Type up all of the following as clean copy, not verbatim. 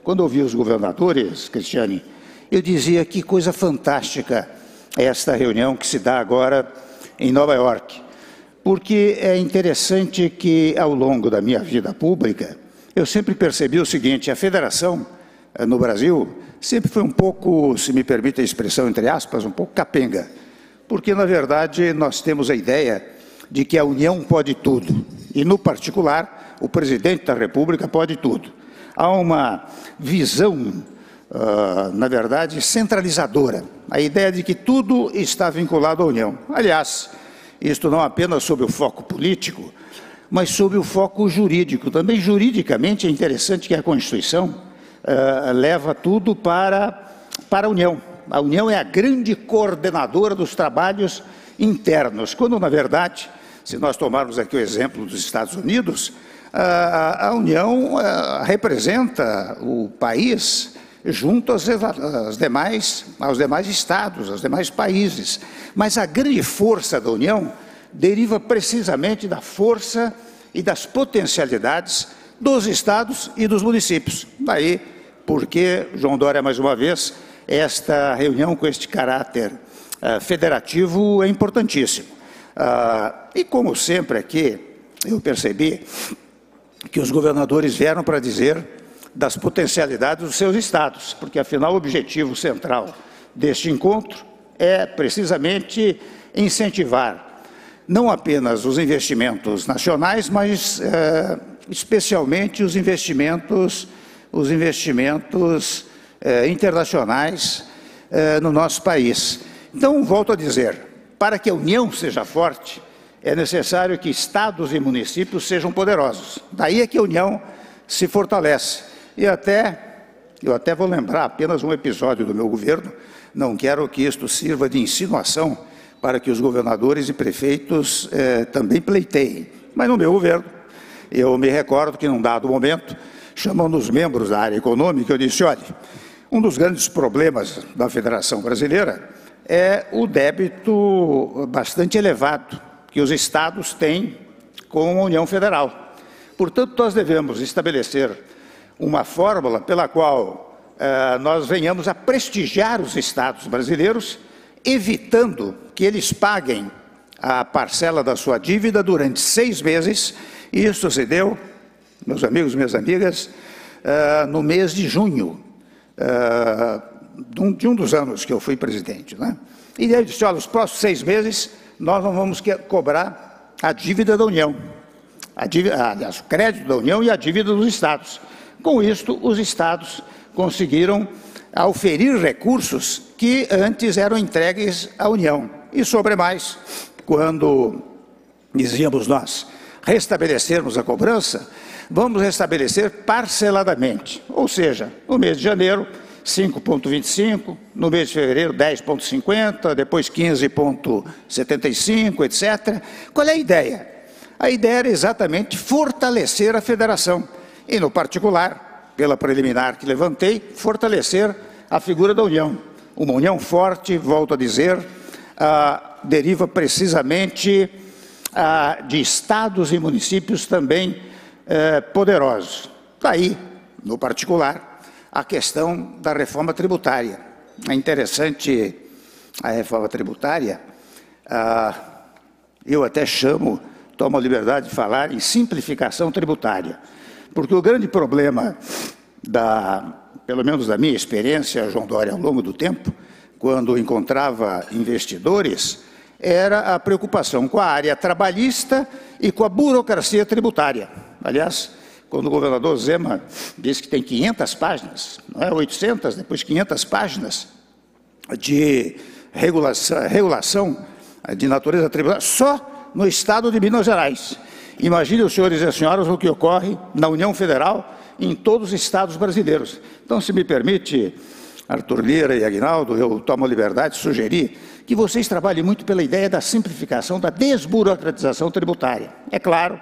quando ouvi os governadores, Cristiane, eu dizia que coisa fantástica esta reunião que se dá agora em Nova York, porque é interessante que, ao longo da minha vida pública, eu sempre percebi o seguinte: a federação no Brasil sempre foi um pouco, se me permite a expressão entre aspas, um pouco capenga, porque, na verdade, nós temos a ideia de que a União pode tudo, e, no particular, o presidente da República pode tudo. Há uma visão, na verdade, centralizadora, a ideia de que tudo está vinculado à União. Aliás, isto não apenas sob o foco político, mas sob o foco jurídico. Também juridicamente é interessante que a Constituição leva tudo para a União. A União é a grande coordenadora dos trabalhos internos, quando, na verdade, se nós tomarmos aqui o exemplo dos Estados Unidos, a União representa o país junto aos demais estados, aos demais países. Mas a grande força da União deriva precisamente da força e das potencialidades dos estados e dos municípios. Daí porque, João Dória, mais uma vez, esta reunião com este caráter federativo é importantíssimo. E como sempre aqui, eu percebi que os governadores vieram para dizer das potencialidades dos seus estados, porque afinal o objetivo central deste encontro é precisamente incentivar não apenas os investimentos nacionais, mas especialmente os investimentos internacionais no nosso país. Então, volto a dizer, para que a União seja forte, é necessário que estados e municípios sejam poderosos. Daí é que a União se fortalece. E eu até vou lembrar apenas um episódio do meu governo, não quero que isto sirva de insinuação para que os governadores e prefeitos também pleiteiem. Mas no meu governo, eu me recordo que num dado momento, chamando os membros da área econômica, eu disse: olha, um dos grandes problemas da Federação Brasileira é o débito bastante elevado que os estados têm com a União Federal. Portanto, nós devemos estabelecer uma fórmula pela qual nós venhamos a prestigiar os estados brasileiros, evitando que eles paguem a parcela da sua dívida durante 6 meses. E isso se deu, meus amigos e minhas amigas, no mês de junho, de um dos anos que eu fui presidente, né? E ele disse: olha, os próximos 6 meses nós não vamos cobrar a dívida da União, aliás, o crédito da União e a dívida dos estados. Com isto, os estados conseguiram auferir recursos que antes eram entregues à União. E sobremais, quando dizíamos nós restabelecermos a cobrança, vamos restabelecer parceladamente, ou seja, no mês de janeiro 5,25, no mês de fevereiro 10,50, depois 15,75, etc. Qual é a ideia? A ideia era exatamente fortalecer a federação e, no particular, pela preliminar que levantei, fortalecer a figura da União. Uma União forte, volto a dizer, deriva precisamente de estados e municípios também poderosos. Daí, no particular, a questão da reforma tributária. É interessante a reforma tributária, eu até tomo a liberdade de falar em simplificação tributária, porque o grande problema, pelo menos da minha experiência, João Dória, ao longo do tempo, quando encontrava investidores, era a preocupação com a área trabalhista e com a burocracia tributária. Aliás, quando o governador Zema disse que tem 500 páginas, não é 800, depois 500 páginas de regulação de natureza tributária, só no estado de Minas Gerais. Imagine os senhores e as senhoras o que ocorre na União Federal e em todos os estados brasileiros. Então, se me permite, Arthur Lira e Aguinaldo, eu tomo a liberdade de sugerir que vocês trabalhem muito pela ideia da simplificação, da desburocratização tributária. É claro,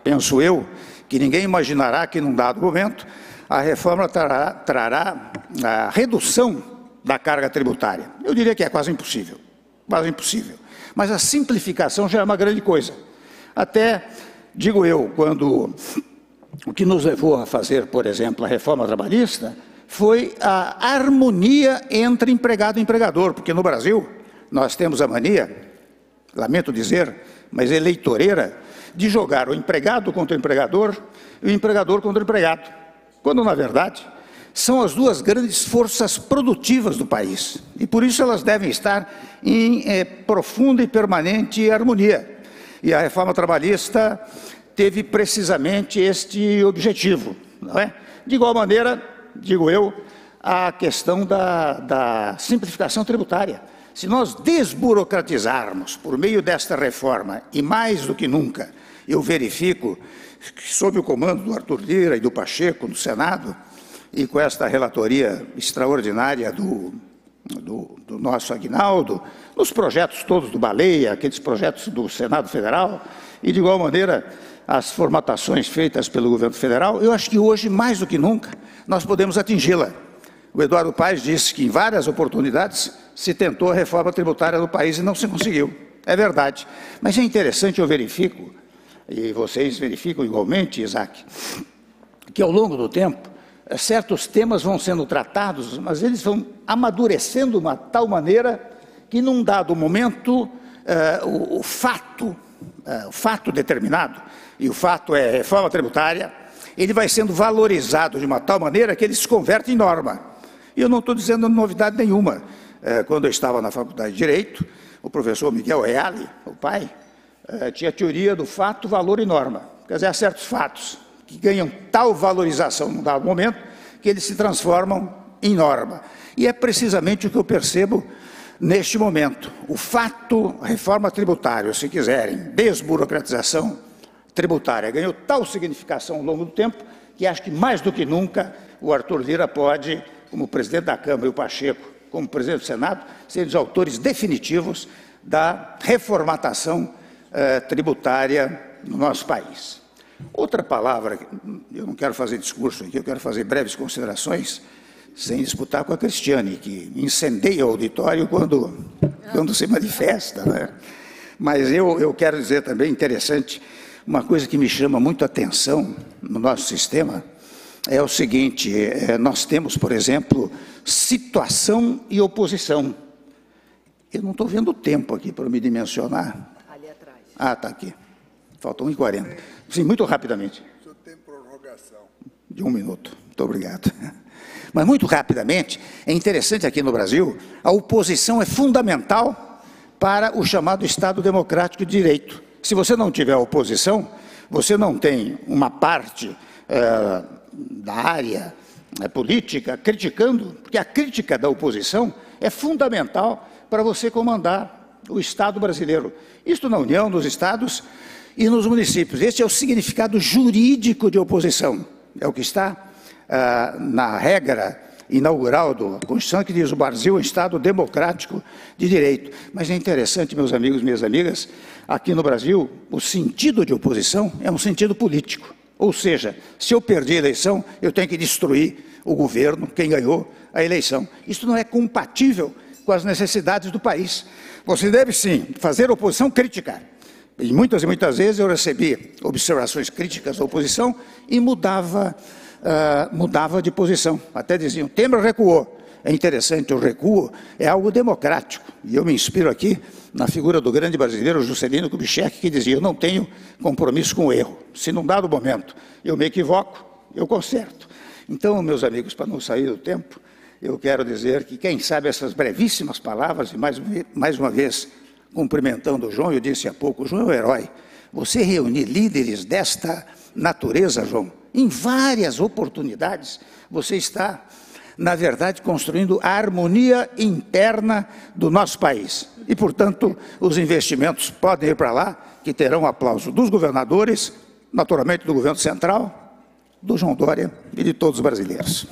penso eu, que ninguém imaginará que, num dado momento, a reforma trará a redução da carga tributária. Eu diria que é quase impossível, quase impossível. Mas a simplificação já é uma grande coisa. Até, digo eu, quando o que nos levou a fazer, por exemplo, a reforma trabalhista, foi a harmonia entre empregado e empregador, porque no Brasil nós temos a mania, lamento dizer, mas eleitoreira, de jogar o empregado contra o empregador e o empregador contra o empregado, quando na verdade são as duas grandes forças produtivas do país, e por isso elas devem estar em profunda e permanente harmonia. E a reforma trabalhista teve precisamente este objetivo, não é? De igual maneira, digo eu, a questão da simplificação tributária. Se nós desburocratizarmos por meio desta reforma, e mais do que nunca, eu verifico que sob o comando do Arthur Lira e do Pacheco no Senado, e com esta relatoria extraordinária do nosso Aguinaldo, nos projetos todos do Baleia, aqueles projetos do Senado Federal, e de igual maneira as formatações feitas pelo governo federal, eu acho que hoje, mais do que nunca, nós podemos atingi-la. O Eduardo Paes disse que em várias oportunidades se tentou a reforma tributária no país e não se conseguiu. É verdade. Mas é interessante, eu verifico, e vocês verificam igualmente, Isaac, que ao longo do tempo, certos temas vão sendo tratados, mas eles vão amadurecendo de uma tal maneira que num dado momento o fato determinado, e o fato é reforma tributária, ele vai sendo valorizado de uma tal maneira que ele se converte em norma. E eu não estou dizendo novidade nenhuma. Quando eu estava na Faculdade de Direito, o professor Miguel Reale, o pai, tinha a teoria do fato, valor e norma. Quer dizer, há certos fatos que ganham tal valorização num dado momento que eles se transformam em norma. E é precisamente o que eu percebo neste momento. O fato, reforma tributária, se quiserem, desburocratização tributária, ganhou tal significação ao longo do tempo que acho que mais do que nunca o Arthur Lira pode, como presidente da Câmara, e o Pacheco, como presidente do Senado, serem os autores definitivos da reformatação tributária no nosso país. Outra palavra, eu não quero fazer discurso aqui, eu quero fazer breves considerações, sem disputar com a Cristiane, que incendeia o auditório quando se manifesta, né? Mas eu quero dizer também, interessante, uma coisa que me chama muito a atenção no nosso sistema, é o seguinte, nós temos, por exemplo, situação e oposição. Eu não estou vendo o tempo aqui para me dimensionar. Ali atrás. Ah, está aqui. Faltam 1h40. Sim, muito rapidamente. O senhor tem prorrogação. De 1 minuto. Muito obrigado. Mas muito rapidamente, é interessante aqui no Brasil, a oposição é fundamental para o chamado Estado Democrático de Direito. Se você não tiver oposição, você não tem uma parte da área política criticando, porque a crítica da oposição é fundamental para você comandar o Estado brasileiro. Isto na União, nos estados e nos municípios. Este é o significado jurídico de oposição. É o que está na regra inaugural da Constituição, que diz: o Brasil é um Estado democrático de direito. Mas é interessante, meus amigos e minhas amigas, aqui no Brasil, o sentido de oposição é um sentido político. Ou seja, se eu perdi a eleição, eu tenho que destruir o governo, quem ganhou a eleição. Isso não é compatível com as necessidades do país. Você deve, sim, fazer oposição, criticar. E muitas vezes eu recebi observações críticas da oposição e mudava de posição. Até diziam: Temer recuou. É interessante, o recuo é algo democrático. E eu me inspiro aqui na figura do grande brasileiro Juscelino Kubitschek, que dizia: eu não tenho compromisso com o erro. Se num dado momento eu me equivoco, eu conserto. Então, meus amigos, para não sair do tempo, eu quero dizer que, quem sabe, essas brevíssimas palavras, e mais uma vez, cumprimentando o João, eu disse há pouco: o João é um herói. Você reunir líderes desta natureza, João, em várias oportunidades, você está, na verdade, construindo a harmonia interna do nosso país. E, portanto, os investimentos podem ir para lá, que terão o aplauso dos governadores, naturalmente do governo central, do João Dória e de todos os brasileiros.